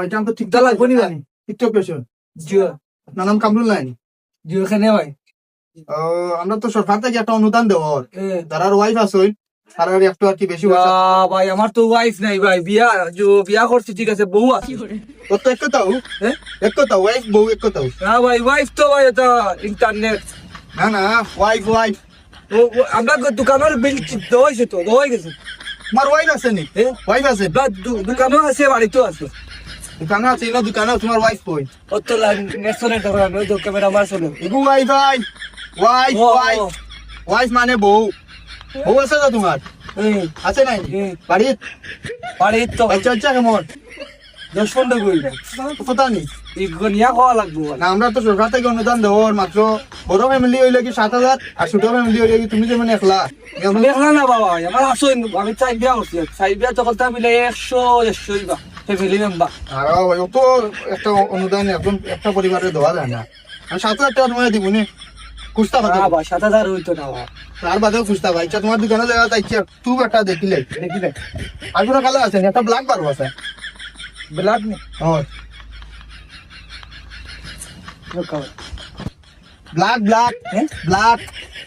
এটা তো ঠিক ঠাক লাগবে নি জানি টিকটক পেশন জিও না নাম কামরুল নাই জিও খানে ভাই আমরা তো সরকার থেকে একটা অনুদান দেওয়ার এ তারার ওয়াইফ আছে আর একটু আর কি বেশি ভাই আমার তো ওয়াইফ নাই ভাই বিয়া করছি ঠিক আছে বউ আছে তোর তো এক কথাও হ্যাঁ এক কথা ওয়াইফ বউ এক কথাও না ভাই ওয়াইফ তো ভাই এটা ইন্টারনেট না না ওয়াইফ ওয়াইফ আমরা দোকানের বিল দেওয়া হয়েছে তো দেওয়া গেছে আমার ওয়াইফ আছে নি ওয়াইফ আছে দোকানও আছে বাড়িতেও আছে দোকানে আছে না দোকানে তোমার ওয়াইফ কই ও তো নেক্সনের দোকান ওই ক্যামেরা আমার চলে ইগু ওয়াইফ ওয়াইফ ওয়াইফ ওয়াইফ মানে বউ বউ আছে তো তোমার আছে নাই বাড়িত বাড়িত তো বাচ্চা বাচ্চা কেমন 10-15 গইল কথা নেই নিয়া খাওয়া লাগবো না আমরা তো সরকার থেকে অনুদান দেওয়ার মাত্র বড় ফ্যামিলি হইলে কি 7,000 আর ছোট ফ্যামিলি হইলে কি তুমি যেমন একলা দেখলা না বাবা আমার আসো আমি চাই বিয়া করছি চাই বিয়া তো করতে মিলে 100 বা ফ্যামিলি মেম্বার আর ভাই ও তো একটা অনুদান একদম একটা পরিবারে দেওয়া যায় না আমি 7,000 টাকা তোমায় দিব নি খুঁজতা কথা বাবা 7,000 হইতো না তার বাদেও খুঁজতা ভাই আচ্ছা তোমার দোকানে যাওয়া তাইছে তুই একটা দেখিলে আর কোনো কালার আছে একটা ব্ল্যাক বারো আছে ব্ল্যাক নে হয় ব্ল্যাক ব্ল্যাক ব্ল্যাক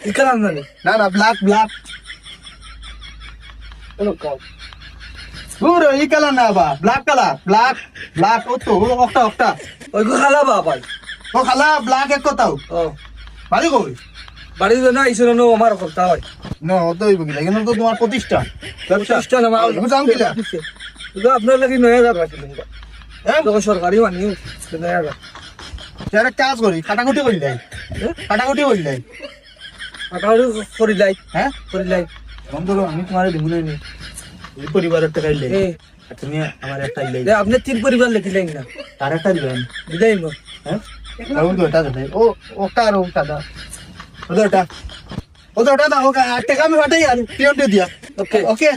ইকার না না না ব্ল্যাক ব্ল্যাক পুরো এই কালার না বা ব্ল্যাক কালার ব্ল্যাক ব্ল্যাক ও তো একটা একটা ওই গো খালা বাবা ও খালা ব্ল্যাক এক কথাও ও বাড়ি কই বাড়ি না ইসর নো আমার করতে হয় না ও তো হইব কিলা কিন্তু তো তোমার প্রতিষ্ঠান প্রতিষ্ঠান আমার বুঝাম কিলা তো আপনার লাগি 9,000 রাখি দিন হ্যাঁ তো সরকারি মানি 9,000 যারা কাজ করি কাটাকুটি করি নাই কাটাকুটি করি নাই আটাও করি লাই হ্যাঁ করি লাই বন্ধু আমি তোমার দিব না এই পরিবারের টাকা ইলে এ তুমি আমার একটা ইলে আপনি তিন পরিবার লিখিলেন না তার একটা দিবেন দিদাই মো হ্যাঁ ওটা দেবে ও ওটা আর ওটা দা ওটা ওটা দাও টাকা আমি ফাটাই আর পিয়নটা দিয়া ওকে ওকে